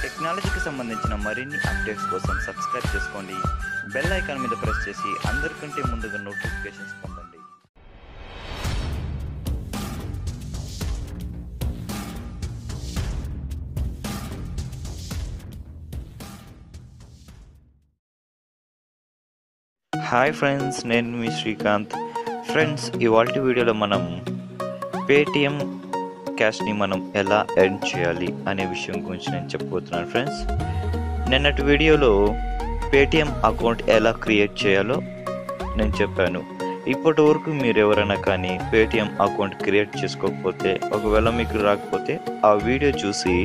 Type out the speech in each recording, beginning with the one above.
టెక్నాలజీకి సంబంధించిన మరిన్ని అప్డేట్స్ కోసం సబ్స్క్రైబ్ చేసుకోండి. బెల్ ఐకాన్ మీద ప్రెస్ చేసి అందరికంటే ముందుగా నోటిఫికేషన్స్ పొందండి. హాయ్ ఫ్రెండ్స్, నేను మీ శ్రీకాంత్. ఫ్రెండ్స్, ఇవాల్టి వీడియోలో మనం పేటిఎం క్యాష్ని మనం ఎలా ఎర్న్ చేయాలి అనే విషయం గురించి నేను చెప్పబోతున్నాను. ఫ్రెండ్స్, నిన్నటి వీడియోలో పేటిఎం అకౌంట్ ఎలా క్రియేట్ చేయాలో నేను చెప్పాను. ఇప్పటి వరకు మీరు ఎవరైనా కానీ పేటిఎం అకౌంట్ క్రియేట్ చేసుకోకపోతే, ఒకవేళ మీకు రాకపోతే ఆ వీడియో చూసి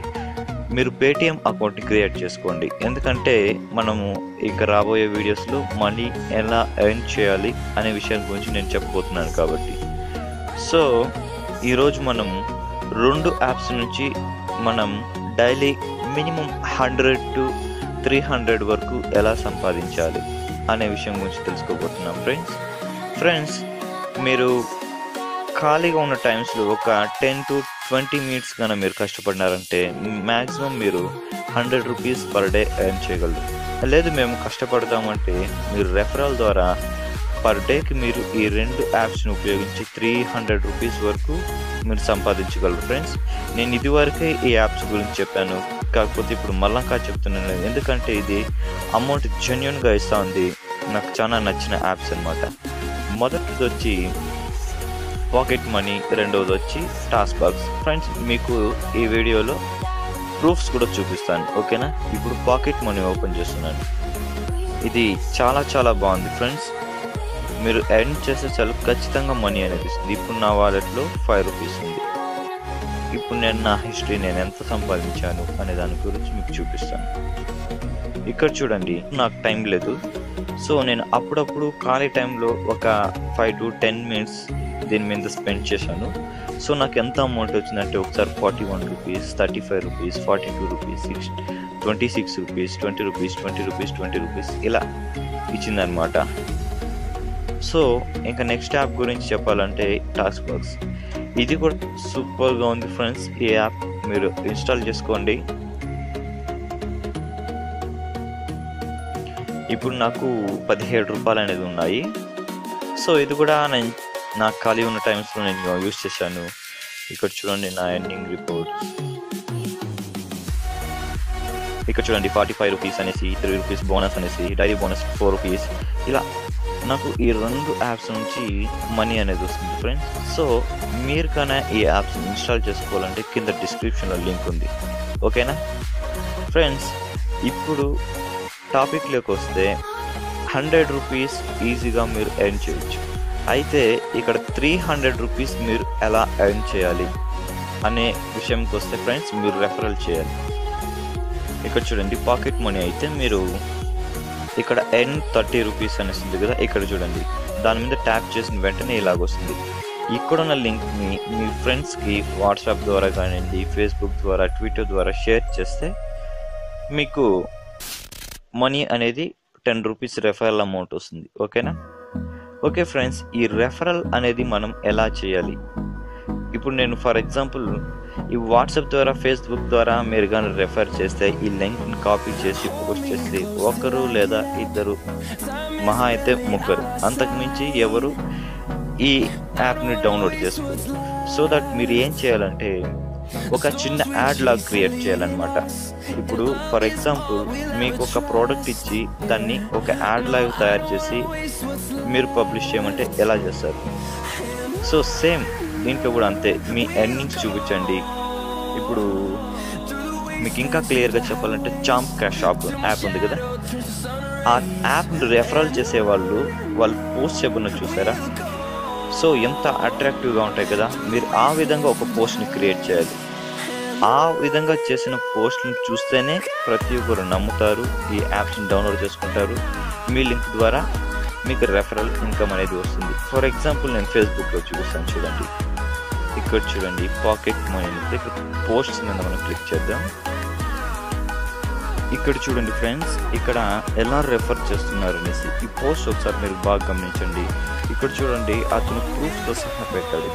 మీరు పేటిఎం అకౌంట్ని క్రియేట్ చేసుకోండి. ఎందుకంటే మనము ఇక రాబోయే వీడియోస్లో మనీ ఎలా ఎర్న్ చేయాలి అనే విషయం గురించి నేను చెప్పబోతున్నాను కాబట్టి. సో ఈరోజు మనం 2 యాప్స్ నుంచి మనం డైలీ మినిమం 100 to 300 వరకు ఎలా సంపాదించాలి అనే విషయం గురించి తెలుసుకోబోతున్నాం. ఫ్రెండ్స్, మీరు ఖాళీగా ఉన్న టైమ్స్లో ఒక 10 to 20 minutes కన్నా మీరు కష్టపడినారంటే మ్యాక్సిమం మీరు 100 రూపీస్ పర్ డే ఎర్న్ చేయగలరు. లేదు మేము కష్టపడతామంటే మీరు రెఫరల్ ద్వారా పర్ డేకి మీరు ఈ 2 యాప్స్ని ఉపయోగించి 300 రూపీస్ వరకు మీరు సంపాదించగలరు. ఫ్రెండ్స్, నేను ఇదివరకే ఈ యాప్స్ గురించి చెప్పాను, కాకపోతే ఇప్పుడు మళ్ళా చెప్తున్నాను. ఎందుకంటే ఇది అమౌంట్ జెన్యూన్గా ఇస్తూ ఉంది. నాకు చాలా నచ్చిన యాప్స్ అనమాట. మొదటిది వచ్చి పాకెట్ మనీ, రెండవది వచ్చి టాస్క్ బాక్స్. ఫ్రెండ్స్, మీకు ఈ వీడియోలో ప్రూఫ్స్ కూడా చూపిస్తాను, ఓకేనా? ఇప్పుడు పాకెట్ మనీ ఓపెన్ చేస్తున్నాను. ఇది చాలా బాగుంది. ఫ్రెండ్స్, మీరు ఎర్న్ చేసే చాలా ఖచ్చితంగా మనీ అనేది ఇస్తుంది. ఇప్పుడు నా వాలెట్లో 5 రూపీస్ ఉంది. ఇప్పుడు నేను నా హిస్టరీ, నేను ఎంత సంపాదించాను అనే దాని గురించి మీకు చూపిస్తాను. ఇక్కడ చూడండి, నాకు టైం లేదు. సో నేను అప్పుడప్పుడు ఖాళీ టైంలో ఒక 5 to 10 minutes దీని మీద స్పెండ్ చేశాను. సో నాకు ఎంత అమౌంట్ వచ్చిందంటే ఒకసారి 41 rupees, 35 rupees, 42 rupees, 26 rupees, 20 rupees, 20 rupees, 20 rupees ఇలా ఇచ్చిందనమాట. సో ఇంకా నెక్స్ట్ యాప్ గురించి చెప్పాలంటే టాస్క్ బాక్స్. ఇది కూడా సూపర్గా ఉంది. ఫ్రెండ్స్, ఈ యాప్ మీరు ఇన్స్టాల్ చేసుకోండి. ఇప్పుడు నాకు 17 రూపాయలు అనేది ఉన్నాయి. సో ఇది కూడా నాకు ఖాళీ ఉన్న టైమ్స్లో నేను యూజ్ చేశాను. ఇక్కడ చూడండి నా ఎర్నింగ్ రిపోర్ట్. ఇక్కడ చూడండి 45 రూపీస్ అనేసి, 3 రూపీస్ బోనస్ అనేసి, డైలీ బోనస్ 4 రూపీస్ ఇలా నాకు ఈ 2 యాప్స్ నుంచి మనీ అనేది వస్తుంది. ఫ్రెండ్స్, సో మీరు కన్నా ఈ యాప్స్ ఇన్స్టాల్ చేసుకోవాలంటే కింద డిస్క్రిప్షన్లో లింక్ ఉంది, ఓకేనా? ఫ్రెండ్స్, ఇప్పుడు టాపిక్లోకి వస్తే 100 రూపీస్ ఈజీగా మీరు ఎర్న్ చేయొచ్చు. అయితే ఇక్కడ 300 రూపీస్ మీరు ఎలా ఎర్న్ చేయాలి అనే విషయంకి వస్తే ఫ్రెండ్స్, మీరు రెఫరల్ చేయాలి. ఇక్కడ చూడండి పాకెట్ మనీ అయితే మీరు ఇక్కడ ఎర్న్ 30 రూపీస్ అనేసింది కదా. ఇక్కడ చూడండి, దాని మీద ట్యాప్ చేసిన వెంటనే ఇలాగొస్తుంది. ఇక్కడున్న లింక్ని మీ ఫ్రెండ్స్కి వాట్సాప్ ద్వారా కానివ్వండి, ఫేస్బుక్ ద్వారా, ట్విట్టర్ ద్వారా షేర్ చేస్తే మీకు మనీ అనేది 10 రూపీస్ రెఫరల్ అమౌంట్ వస్తుంది, ఓకేనా? ఓకే ఫ్రెండ్స్, ఈ రెఫరల్ అనేది మనం ఎలా చేయాలి? ఇప్పుడు నేను ఫర్ ఎగ్జాంపుల్ ఈ వాట్సాప్ ద్వారా, ఫేస్బుక్ ద్వారా మీరు కానీ రెఫర్ చేస్తే ఈ లింక్ని కాపీ చేసి పోస్ట్ చేసి 1 లేదా 2, మహా అయితే 3, అంతకుమించి ఎవరు ఈ యాప్ని డౌన్లోడ్ చేసుకోరు. సో దట్ మీరు ఏం చేయాలంటే ఒక చిన్న యాడ్ లాగా క్రియేట్ చేయాలన్నమాట. ఇప్పుడు ఫర్ ఎగ్జాంపుల్ మీకు ఒక ప్రోడక్ట్ ఇచ్చి దాన్ని ఒక యాడ్ లాగా తయారు చేసి మీరు పబ్లిష్ చేయమంటే ఎలా చేస్తారు? సో సేమ్ దీంట్లో కూడా అంతే. మీ ఎర్నింగ్స్ చూపించండి. ఇప్పుడు మీకు ఇంకా క్లియర్గా చెప్పాలంటే చాంప్ క్యాష్ యాప్ ఉంది కదా, ఆ యాప్ని రెఫరల్ చేసే వాళ్ళు పోస్ట్ చేయబడిన చూసారా? సో ఎంత అట్రాక్టివ్గా ఉంటాయి కదా. మీరు ఆ విధంగా ఒక పోస్ట్ని క్రియేట్ చేయాలి. ఆ విధంగా చేసిన పోస్ట్ని చూస్తేనే ప్రతి ఒక్కరు నమ్ముతారు, ఈ యాప్స్ని డౌన్లోడ్ చేసుకుంటారు. మీ లింక్ ద్వారా మీకు రెఫరల్ ఇన్కమ్ అనేది వస్తుంది. ఫర్ ఎగ్జాంపుల్ నేను ఫేస్బుక్లో చూపిస్తాను. చూడండి, ఇక్కడ చూడండి పాకెట్ మనీ అనేది ఇక్కడ పోస్ట్స్ మీద మనం క్లిక్ చేద్దాం. ఇక్కడ చూడండి ఫ్రెండ్స్, ఇక్కడ ఎలా రెఫర్ చేస్తున్నారు అనేసి ఈ పోస్ట్ ఒకసారి మీరు బాగా గమనించండి. ఇక్కడ చూడండి, అతను ప్రూఫ్తో సహా పెట్టాడు.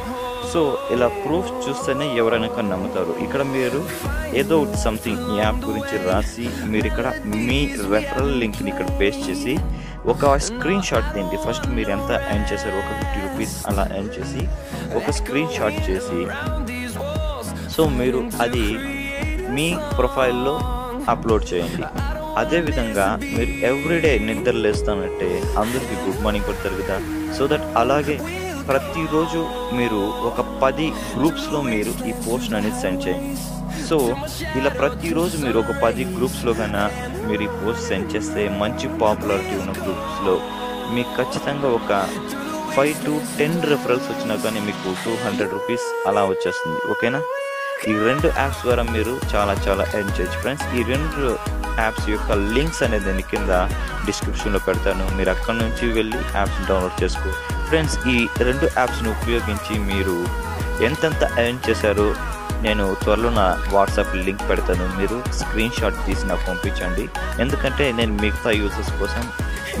సో ఇలా ప్రూఫ్ చూస్తేనే ఎవరైనా కానీ నమ్ముతారు. ఇక్కడ మీరు ఏదో ఒకటి సంథింగ్ ఈ యాప్ గురించి రాసి మీరు ఇక్కడ మీ రెఫరల్ లింక్ని ఇక్కడ పేస్ట్ చేసి ఒక స్క్రీన్ షాట్ తీయండి. ఫస్ట్ మీరు ఎంత ఎర్న్ చేశారు, ఒక 50 రూపీస్ అలా ఎర్న్ చేసి ఒక స్క్రీన్ షాట్ చేసి సో మీరు అది మీ ప్రొఫైల్లో అప్లోడ్ చేయండి. అదేవిధంగా మీరు ఎవ్రీడే నిద్ర లేస్తానంటే అందరికీ గుడ్ మార్నింగ్ కొడతారు కదా. సో దట్ అలాగే ప్రతిరోజు మీరు ఒక 10 గ్రూప్స్లో మీరు ఈ పోస్ట్ అనేది సెండ్ చేయండి. సో ఇలా ప్రతిరోజు మీరు ఒక 10 గ్రూప్స్లో కన్నా మీరు ఈ పోస్ట్ సెండ్ చేస్తే మంచి పాపులారిటీ ఉన్న గ్రూప్స్లో మీకు ఖచ్చితంగా ఒక 5 to 10 రెఫరల్స్ వచ్చినా కానీ మీకు 200 రూపీస్ అలా వచ్చేస్తుంది. ఓకేనా? ఈ 2 యాప్స్ ద్వారా మీరు చాలా ఎర్న్ చేయొచ్చు ఫ్రెండ్స్. ఈ 2 యాప్స్ యొక్క లింక్స్ అనేది నేను కింద డిస్క్రిప్షన్లో పెడతాను. మీరు అక్కడ నుంచి వెళ్ళి యాప్స్ డౌన్లోడ్ చేసుకో ఫ్రెండ్స్. ఈ 2 యాప్స్ని ఉపయోగించి మీరు ఎంతెంత ఎర్న్ చేశారో నేను త్వరలో నా వాట్సాప్ లింక్ పెడతాను. మీరు స్క్రీన్ షాట్ తీసి నాకు పంపించండి. ఎందుకంటే నేను మిగతా యూజర్స్ కోసం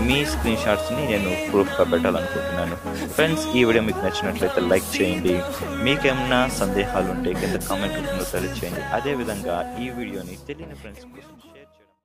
మీ స్క్రీన్ షాట్స్ని నేను ప్రూఫ్గా పెట్టాలనుకుంటున్నాను. ఫ్రెండ్స్, ఈ వీడియో మీకు నచ్చినట్లయితే లైక్ చేయండి. మీకేమైనా సందేహాలు ఉంటే కింద కామెంట్ రూపంలో తెలియచేయండి. అదేవిధంగా ఈ వీడియోని తెలియని ఫ్రెండ్స్ కోసం షేర్